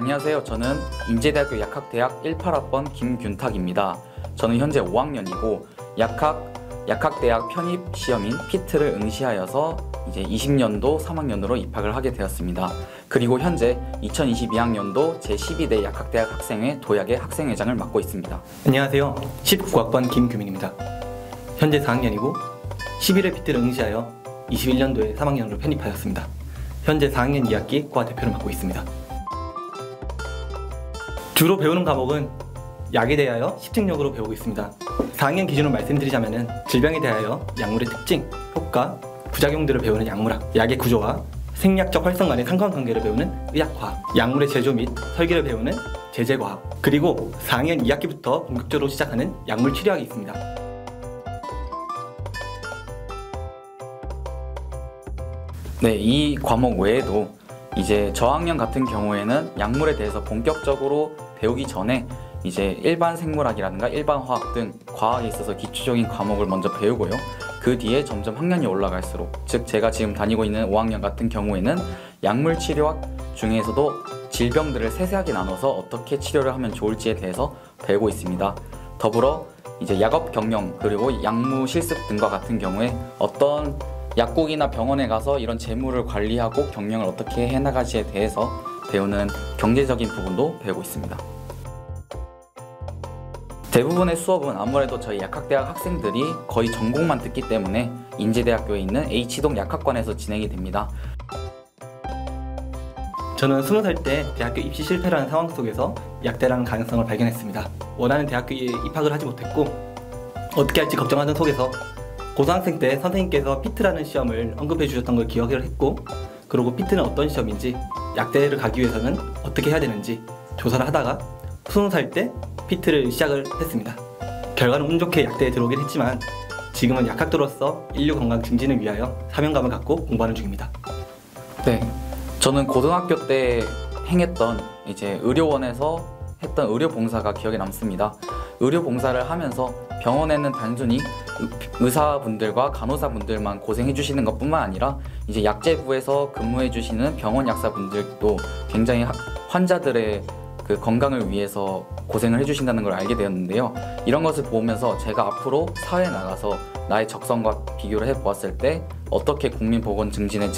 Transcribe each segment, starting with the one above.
안녕하세요. 저는 인제대학교 약학대학 18학번 김균탁입니다. 저는 현재 5학년이고 약학대학 편입 시험인 피트를 응시하여서 이제 20년도 3학년으로 입학을 하게 되었습니다. 그리고 현재 2022학년도 제12대 약학대학 학생회 도약의 학생회장을 맡고 있습니다. 안녕하세요. 19학번 김규민입니다. 현재 4학년이고 11회 피트를 응시하여 21년도에 3학년으로 편입하였습니다. 현재 4학년 2학기 과 대표를 맡고 있습니다. 주로 배우는 과목은 약에 대하여 십증력으로 배우고 있습니다. 4학년 기준으로 말씀드리자면 질병에 대하여 약물의 특징, 효과, 부작용들을 배우는 약물학, 약의 구조와 생리학적 활성 간의 상관관계를 배우는 의학과학, 약물의 제조 및 설계를 배우는 제재과학, 그리고 4학년 2학기부터 본격적으로 시작하는 약물 치료학이 있습니다. 네, 이 과목 외에도 이제 저학년 같은 경우에는 약물에 대해서 본격적으로 배우기 전에 이제 일반 생물학이라든가 일반 화학 등 과학에 있어서 기초적인 과목을 먼저 배우고요. 그 뒤에 점점 학년이 올라갈수록, 즉 제가 지금 다니고 있는 5학년 같은 경우에는 약물 치료학 중에서도 질병들을 세세하게 나눠서 어떻게 치료를 하면 좋을지에 대해서 배우고 있습니다. 더불어 이제 약업 경영 그리고 약무 실습 등과 같은 경우에 어떤 약국이나 병원에 가서 이런 재무를 관리하고 경영을 어떻게 해나가지에 대해서 배우는 경제적인 부분도 배우고 있습니다. 대부분의 수업은 아무래도 저희 약학대학 학생들이 거의 전공만 듣기 때문에 인제대학교에 있는 H동 약학관에서 진행이 됩니다. 저는 20살 때 대학교 입시 실패라는 상황 속에서 약대라는 가능성을 발견했습니다. 원하는 대학교에 입학을 하지 못했고 어떻게 할지 걱정하던 속에서 고등학생 때 선생님께서 피트라는 시험을 언급해 주셨던 걸 기억을 했고, 그리고 피트는 어떤 시험인지, 약대를 가기 위해서는 어떻게 해야 되는지 조사를 하다가 20살 때 피트를 시작을 했습니다. 결과는 운 좋게 약대에 들어오긴 했지만 지금은 약학도로서 인류 건강 증진을 위하여 사명감을 갖고 공부하는 중입니다. 네, 저는 고등학교 때 행했던 이제 의료원에서 했던 의료봉사가 기억에 남습니다. 의료봉사를 하면서 병원에는 단순히 의사분들과 간호사분들만 고생해 주시는 것뿐만 아니라 이제 약제부에서 근무해 주시는 병원 약사분들도 굉장히 환자들의 그 건강을 위해서 고생을 해주신다는 걸 알게 되었는데요. 이런 것을 보면서 제가 앞으로 사회에 나가서 나의 적성과 비교를 해보았을 때 어떻게 국민보건 증진에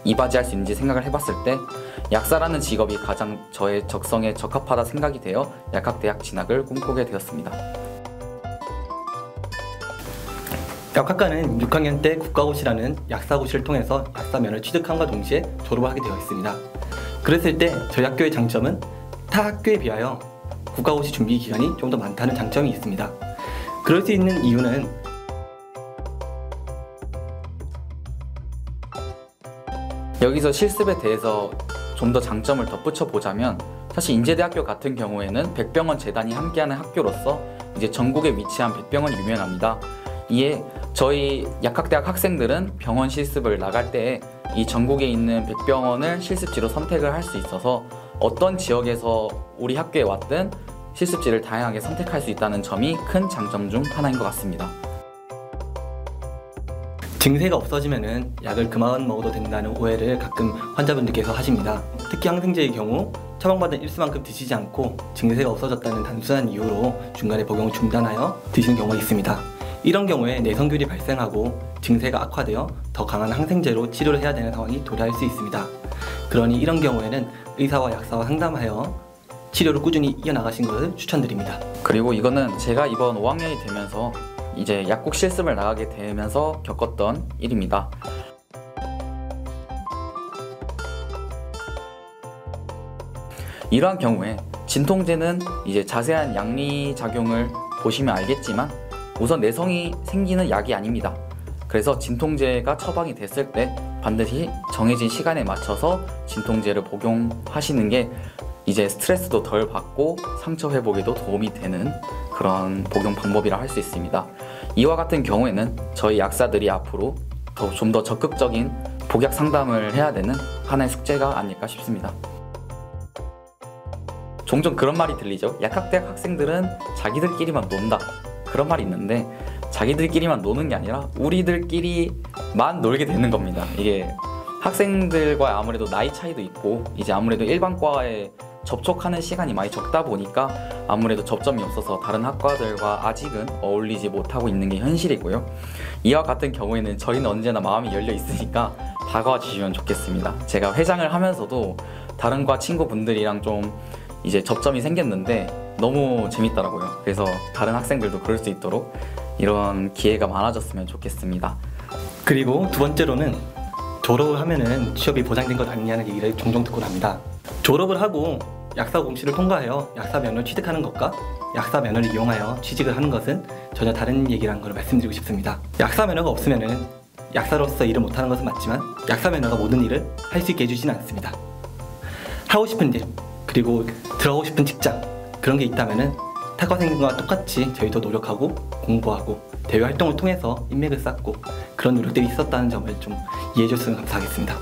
이바지할 수 있는지 생각을 해봤을 때 약사라는 직업이 가장 저의 적성에 적합하다 생각이 되어 약학대학 진학을 꿈꾸게 되었습니다. 약학과는 6학년 때 국가고시라는 약사고시를 통해서 약사면을 취득함과 동시에 졸업을 하게 되어 있습니다. 그랬을 때 저희 학교의 장점은 타 학교에 비하여 국가고시 준비 기간이 좀 더 많다는 장점이 있습니다. 그럴 수 있는 이유는 여기서 실습에 대해서 좀 더 장점을 덧붙여 보자면, 사실 인제대학교 같은 경우에는 백병원 재단이 함께하는 학교로서 이제 전국에 위치한 백병원이 유명합니다. 이에 저희 약학대학 학생들은 병원 실습을 나갈 때 이 전국에 있는 백병원을 실습지로 선택을 할 수 있어서 어떤 지역에서 우리 학교에 왔든 실습지를 다양하게 선택할 수 있다는 점이 큰 장점 중 하나인 것 같습니다. 증세가 없어지면은 약을 그만 먹어도 된다는 오해를 가끔 환자분들께서 하십니다. 특히 항생제의 경우 처방받은 일수만큼 드시지 않고 증세가 없어졌다는 단순한 이유로 중간에 복용을 중단하여 드시는 경우가 있습니다. 이런 경우에 내성균이 발생하고 증세가 악화되어 더 강한 항생제로 치료를 해야 되는 상황이 도래할 수 있습니다. 그러니 이런 경우에는 의사와 약사와 상담하여 치료를 꾸준히 이어나가신 것을 추천드립니다. 그리고 이거는 제가 이번 5학년이 되면서 이제 약국 실습을 나가게 되면서 겪었던 일입니다. 이러한 경우에 진통제는 이제 자세한 양리작용을 보시면 알겠지만 우선 내성이 생기는 약이 아닙니다. 그래서 진통제가 처방이 됐을 때 반드시 정해진 시간에 맞춰서 진통제를 복용하시는 게 이제 스트레스도 덜 받고 상처 회복에도 도움이 되는 그런 복용 방법이라 할 수 있습니다. 이와 같은 경우에는 저희 약사들이 앞으로 좀 더 적극적인 복약 상담을 해야 되는 하나의 숙제가 아닐까 싶습니다. 종종 그런 말이 들리죠. 약학대학 학생들은 자기들끼리만 논다, 그런 말이 있는데 자기들끼리만 노는 게 아니라 우리들끼리만 놀게 되는 겁니다. 이게 학생들과 아무래도 나이 차이도 있고 이제 아무래도 일반과에 접촉하는 시간이 많이 적다 보니까 아무래도 접점이 없어서 다른 학과들과 아직은 어울리지 못하고 있는 게 현실이고요. 이와 같은 경우에는 저희는 언제나 마음이 열려 있으니까 다가와 주시면 좋겠습니다. 제가 회장을 하면서도 다른 과 친구분들이랑 좀 이제 접점이 생겼는데 너무 재밌더라고요. 그래서 다른 학생들도 그럴 수 있도록 이런 기회가 많아졌으면 좋겠습니다. 그리고 두 번째로는 졸업을 하면은 취업이 보장된 것 아니냐는 얘기를 종종 듣곤 합니다. 졸업을 하고 약사 공시를 통과하여 약사 면허를 취득하는 것과 약사 면허를 이용하여 취직을 하는 것은 전혀 다른 얘기라는 걸 말씀드리고 싶습니다. 약사 면허가 없으면은 약사로서 일을 못하는 것은 맞지만 약사 면허가 모든 일을 할 수 있게 해주지는 않습니다. 하고 싶은 일, 그리고 들어가고 싶은 직장, 그런 게 있다면은 타과생과 똑같이 저희도 노력하고 공부하고 대외 활동을 통해서 인맥을 쌓고 그런 노력들이 있었다는 점을 좀 이해해줬으면 감사하겠습니다.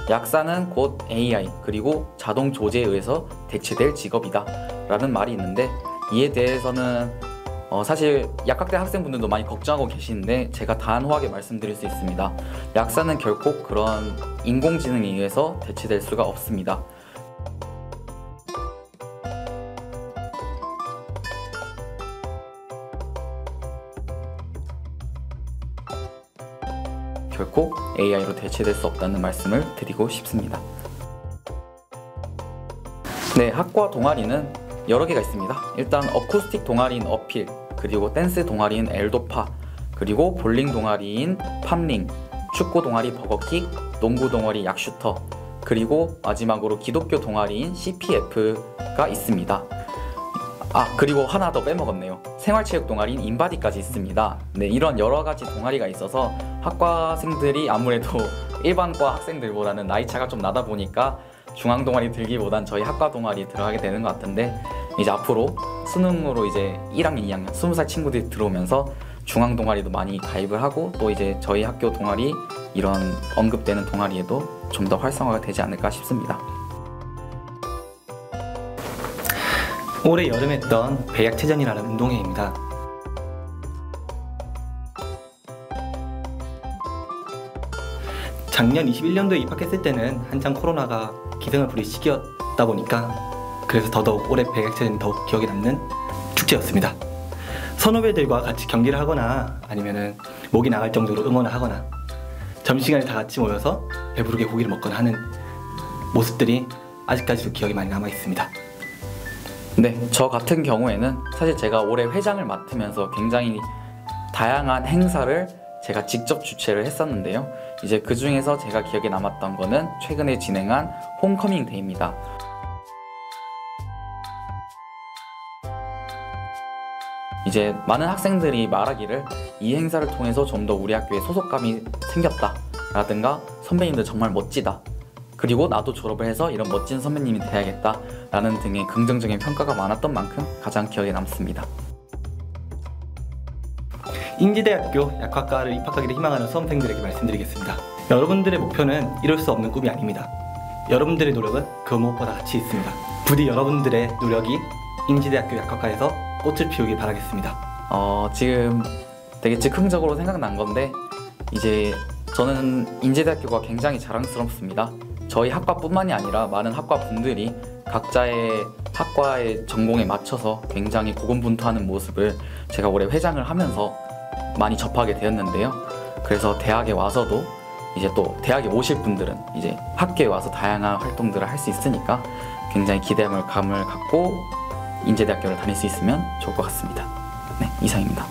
약사는 곧 AI 그리고 자동 조제에 의해서 대체될 직업이다 라는 말이 있는데, 이에 대해서는 사실 약학대 학생분들도 많이 걱정하고 계시는데 제가 단호하게 말씀드릴 수 있습니다. 약사는 결코 그런 인공지능에 의해서 대체될 수가 없습니다. 결코 AI로 대체될 수 없다는 말씀을 드리고 싶습니다. 네, 학과 동아리는 여러 개가 있습니다. 일단 어쿠스틱 동아리인 어필, 그리고 댄스 동아리인 엘도파, 그리고 볼링 동아리인 팜링, 축구 동아리 버거킥, 농구 동아리 약슈터, 그리고 마지막으로 기독교 동아리인 CPF가 있습니다. 그리고 하나 더 빼먹었네요. 생활체육 동아리인 인바디까지 있습니다. 네, 이런 여러 가지 동아리가 있어서 학과생들이 아무래도 일반과 학생들보다는 나이 차가 좀 나다 보니까 중앙 동아리 들기보단 저희 학과 동아리 들어가게 되는 것 같은데, 이제 앞으로 수능으로 이제 1학년, 2학년 20살 친구들이 들어오면서 중앙 동아리도 많이 가입을 하고 또 이제 저희 학교 동아리 이런 언급되는 동아리에도 좀 더 활성화가 되지 않을까 싶습니다. 올해 여름에 했던 배약체전이라는 운동회입니다. 작년 21년도에 입학했을 때는 한창 코로나가 기승을 부릴 시기였다 보니까 그래서 더더욱 올해 배약체전이 더욱 기억에 남는 축제였습니다. 선후배들과 같이 경기를 하거나 아니면은 목이 나갈 정도로 응원을 하거나 점심시간에 다 같이 모여서 배부르게 고기를 먹거나 하는 모습들이 아직까지도 기억이 많이 남아 있습니다. 네, 저 같은 경우에는 사실 제가 올해 회장을 맡으면서 굉장히 다양한 행사를 제가 직접 주최를 했었는데요. 이제 그 중에서 제가 기억에 남았던 거는 최근에 진행한 홈커밍 데이입니다. 이제 많은 학생들이 말하기를 이 행사를 통해서 좀 더 우리 학교에 소속감이 생겼다 라든가 선배님들 정말 멋지다, 그리고 나도 졸업을 해서 이런 멋진 선배님이 돼야겠다 라는 등의 긍정적인 평가가 많았던 만큼 가장 기억에 남습니다. 인지대학교 약학과를 입학하기를 희망하는 수험생들에게 말씀드리겠습니다. 여러분들의 목표는 이룰 수 없는 꿈이 아닙니다. 여러분들의 노력은 그 무엇보다 가치 있습니다. 부디 여러분들의 노력이 인지대학교 약학과에서 꽃을 피우길 바라겠습니다. 지금 되게 즉흥적으로 생각난 건데, 이제 저는 인지대학교가 굉장히 자랑스럽습니다. 저희 학과뿐만이 아니라 많은 학과분들이 각자의 학과의 전공에 맞춰서 굉장히 고군분투하는 모습을 제가 올해 회장을 하면서 많이 접하게 되었는데요. 그래서 대학에 와서도 이제 또 대학에 오실 분들은 이제 학교에 와서 다양한 활동들을 할 수 있으니까 굉장히 기대감을 갖고 인제대학교를 다닐 수 있으면 좋을 것 같습니다. 네, 이상입니다.